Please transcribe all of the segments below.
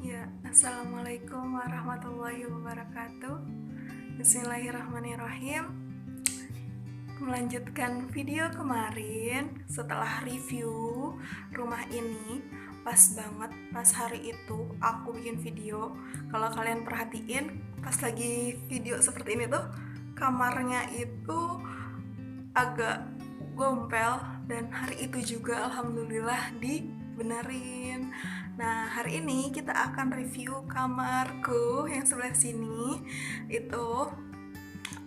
Ya, assalamualaikum warahmatullahi wabarakatuh. Bismillahirrahmanirrahim. Melanjutkan video kemarin setelah review rumah ini, pas banget pas hari itu aku bikin video. Kalau kalian perhatiin, pas lagi video seperti ini tuh kamarnya itu agak gompel, dan hari itu juga alhamdulillah dibenerin. Nah, hari ini kita akan review kamarku yang sebelah sini. Itu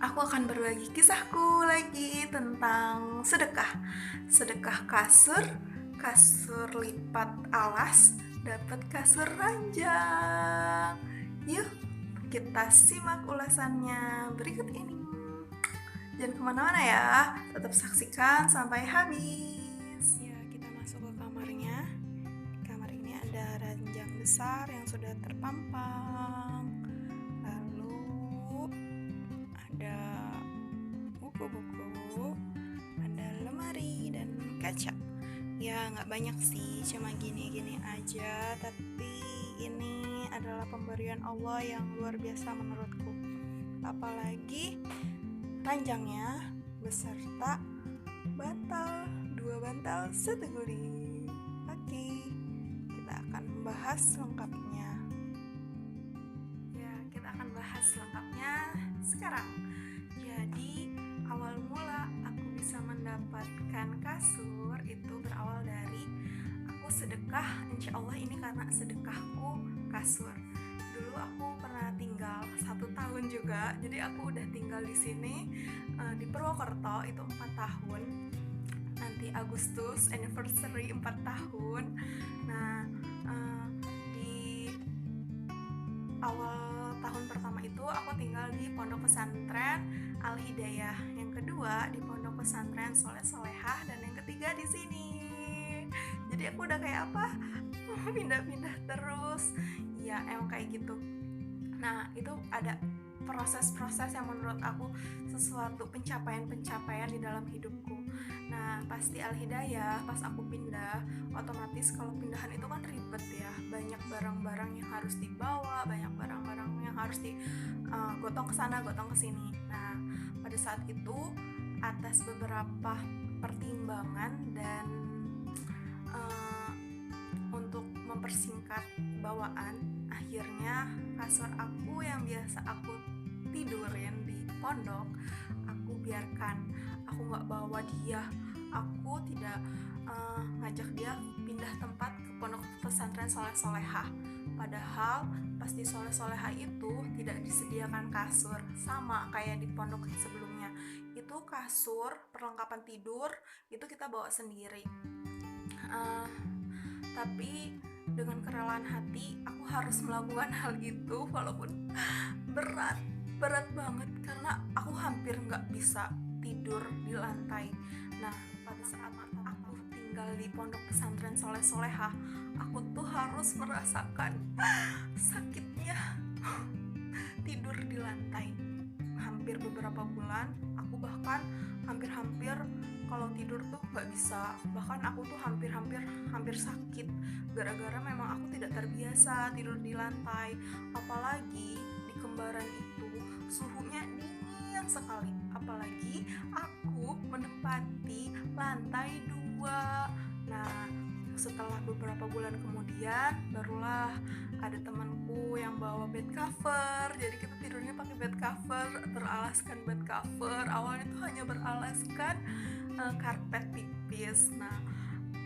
aku akan berbagi kisahku lagi tentang sedekah kasur, kasur lipat alas, dapat kasur ranjang. Yuk kita simak ulasannya berikut ini. Jangan kemana-mana ya, tetap saksikan sampai habis. Ya, kita masuk ke kamarnya. Di kamar ini ada ranjang besar yang sudah terpampang. Lalu ada buku-buku, ada lemari dan kaca. Ya, nggak banyak sih, cuma gini-gini aja. Tapi ini adalah pemberian Allah yang luar biasa menurutku. Apalagi ranjangnya beserta bantal, 2 bantal 1 guling. Oke, kita akan membahas lengkapnya. Ya, kita akan bahas lengkapnya sekarang. Jadi, awal mula aku bisa mendapatkan kasur itu berawal dari aku sedekah. Insya Allah ini karena sedekahku kasur. Dulu aku pernah tinggal 1 tahun juga, jadi aku udah tinggal di sini di Purwokerto itu 4 tahun. Nanti Agustus anniversary 4 tahun. Nah, di awal tahun pertama itu aku tinggal di Pondok Pesantren Al Hidayah, yang kedua di Pondok Pesantren Soleh Solehah, dan yang ketiga di sini. Jadi aku udah kayak apa? Pindah-pindah terus. Ya, emang kayak gitu. Nah, itu ada proses-proses yang menurut aku sesuatu pencapaian-pencapaian di dalam hidupku. Nah, pasti Al-Hidayah pas aku pindah, otomatis kalau pindahan itu kan ribet ya. Banyak barang-barang yang harus dibawa, banyak barang-barang yang harus digotong ke sana, gotong ke sini. Nah, pada saat itu atas beberapa pertimbangan dan untuk mempersingkat bawaan, akhirnya kasur aku yang biasa aku tidurin di pondok, aku biarkan. Aku gak bawa dia, aku tidak ngajak dia pindah tempat ke Pondok Pesantren Soleh Solehah. Padahal pas di Soleh Solehah itu tidak disediakan kasur, sama kayak di pondok sebelumnya. Itu kasur, perlengkapan tidur, itu kita bawa sendiri. Tapi dengan kerelaan hati aku harus melakukan hal itu, walaupun berat banget karena aku hampir nggak bisa tidur di lantai. Nah, pada saat aku tinggal di Pondok Pesantren Soleh Solehah, aku tuh harus merasakan sakitnya tidur di lantai. Hampir beberapa bulan aku bahkan hampir kalau tidur tuh nggak bisa, bahkan aku tuh hampir sakit gara-gara memang aku tidak terbiasa tidur di lantai. Apalagi di kembaran itu suhunya dingin sekali, apalagi aku menempati lantai 2. Nah, setelah beberapa bulan kemudian barulah ada temanku yang bawa bed cover, jadi kita tidurnya pakai bed cover, beralaskan bed cover. Awalnya tuh hanya beralaskan karpet tipis. Nah,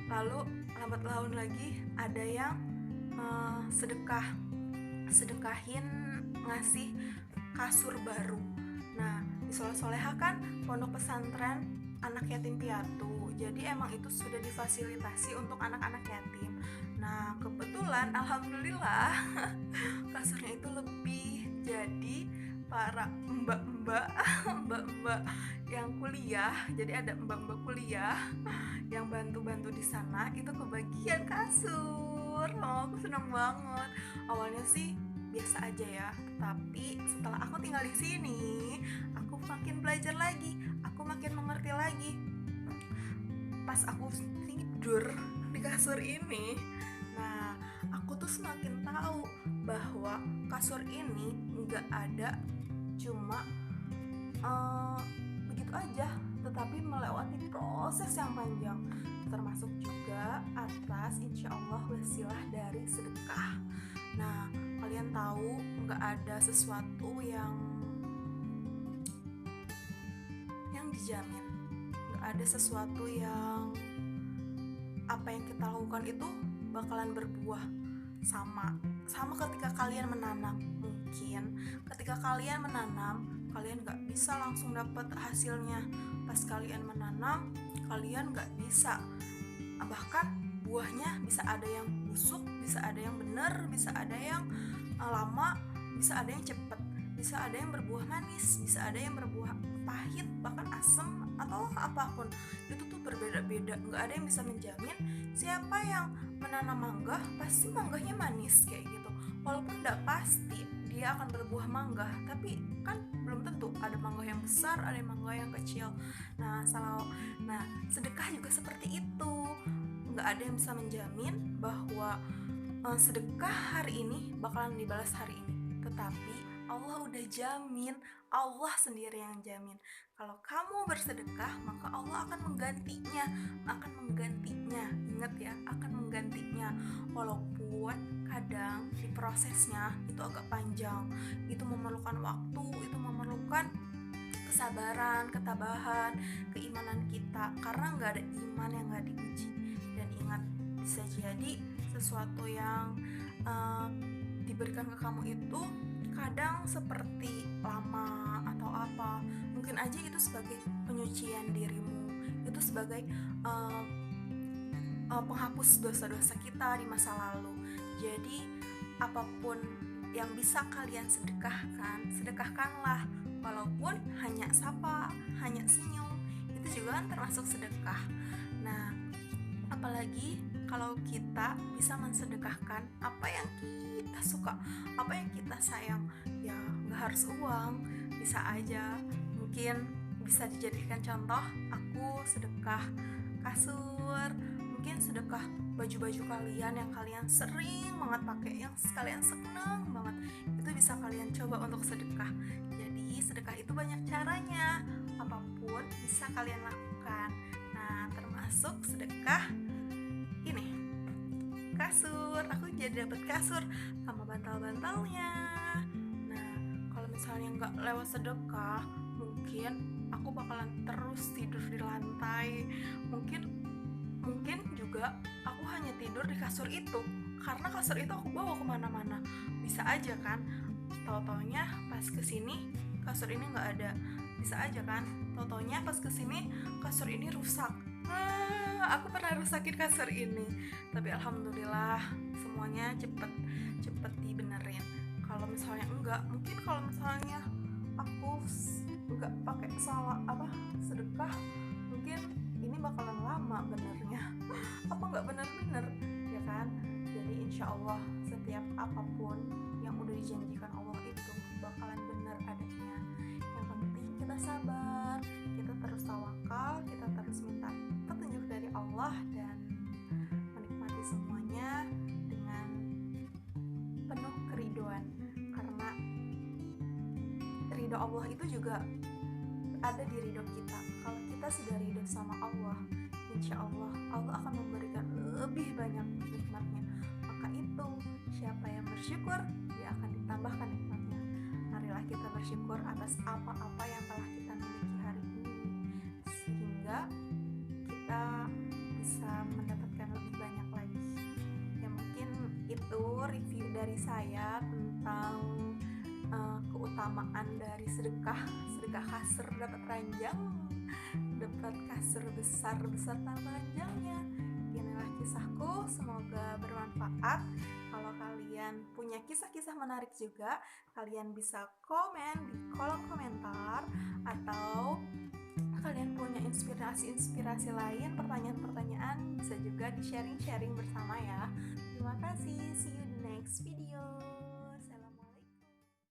lalu lambat laun lagi ada yang sedekahin ngasih kasur baru. Nah, di Soleh Solehah kan pondok pesantren anak yatim piatu, jadi emang itu sudah difasilitasi untuk anak-anak yatim. Nah, kebetulan alhamdulillah kasurnya itu lebih, jadi para mbak-mbak yang kuliah, jadi ada mbak-mbak kuliah yang bantu-bantu di sana itu kebagian kasur. Aku senang banget. Awalnya sih biasa aja ya, tapi setelah aku tinggal di sini, aku makin belajar lagi, aku makin mengerti lagi. Pas aku tidur di kasur ini, nah aku tuh semakin tahu bahwa kasur ini nggak ada cuma begitu aja, tetapi melewati proses yang panjang, termasuk juga atas insya Allah wasilah dari sedekah. Nah, kalian tahu nggak ada sesuatu yang dijamin, nggak ada sesuatu yang apa yang kita lakukan itu bakalan berbuah sama ketika kalian menanam. Mungkin ketika kalian menanam, kalian nggak bisa langsung dapat hasilnya. Pas kalian menanam, kalian nggak bisa, bahkan buahnya bisa ada yang busuk, bisa ada yang benar, bisa ada yang lama, bisa ada yang cepat, bisa ada yang berbuah manis, bisa ada yang berbuah pahit, bahkan asam atau apapun. Itu tuh berbeda-beda, nggak ada yang bisa menjamin siapa yang menanam mangga pasti mangganya manis kayak gitu. Walaupun nggak pasti dia akan berbuah mangga, tapi kan belum tentu, ada mangga yang besar, ada mangga yang kecil. Nah sedekah juga seperti itu, nggak ada yang bisa menjamin bahwa sedekah hari ini bakalan dibalas hari ini, tetapi Allah udah jamin, Allah sendiri yang jamin. Kalau kamu bersedekah, maka Allah akan menggantinya. Ingat ya, akan menggantinya. Walaupun kadang di prosesnya itu agak panjang, itu memerlukan waktu, itu memerlukan kesabaran, ketabahan, keimanan kita. Karena nggak ada iman yang nggak diuji. Dan ingat, bisa jadi sesuatu yang diberikan ke kamu itu kadang seperti lama atau apa, mungkin aja itu sebagai penyucian dirimu, itu sebagai penghapus dosa-dosa kita di masa lalu. Jadi apapun yang bisa kalian sedekahkanlah, walaupun hanya sapa, hanya senyum, itu juga kan termasuk sedekah. Nah, apalagi kalau kita bisa mensedekahkan apa yang kita suka, apa yang kita sayang. Ya gak harus uang, bisa aja, mungkin bisa dijadikan contoh, aku sedekah kasur, mungkin sedekah baju-baju kalian yang kalian sering banget pakai, yang kalian seneng banget, itu bisa kalian coba untuk sedekah. Jadi sedekah itu banyak caranya, apapun bisa kalian lakukan. Nah, termasuk sedekah ini, kasur. Aku jadi dapat kasur sama bantal-bantalnya. Nah, kalau misalnya nggak lewat sedekah, mungkin aku bakalan terus tidur di lantai. Mungkin juga aku hanya tidur di kasur itu, karena kasur itu aku bawa kemana-mana. Bisa aja kan, tau-taunya pas kesini kasur ini nggak ada. Bisa aja kan, tau-taunya pas kesini kasur ini rusak. Aku pernah rusakin kasur ini, tapi alhamdulillah semuanya cepet dibenerin. Kalau misalnya enggak, mungkin kalau misalnya aku enggak pakai sedekah, mungkin ini bakalan lama benernya. Apa enggak bener-bener, ya kan? Jadi insya Allah setiap apapun yang udah dijanjikan Allah itu bakalan bener adanya. Yang penting kita sabar, kita terus tawakal, kita terus minta petunjuk dari Allah dan menikmati semuanya dengan penuh keriduan. Karena ridho Allah itu juga ada di ridho kita. Kalau kita sudah ridho sama Allah, insya Allah akan memberikan lebih banyak nikmatnya. Maka itu, siapa yang bersyukur, dia akan ditambahkan nikmatnya. Marilah kita bersyukur atas apa-apa yang telah kita miliki hari ini, sehingga kita bisa mendapatkan lebih banyak lagi. Ya mungkin itu review dari saya tentang keutamaan dari sedekah kasur dapat ranjang, dapat kasur besar beserta ranjangnya. Inilah kisahku, semoga bermanfaat. Kalau kalian punya kisah-kisah menarik juga, kalian bisa komen di kolom komentar, atau kalian punya inspirasi lain, pertanyaan-pertanyaan, bisa juga di sharing bersama ya. Terima kasih, see you di next video.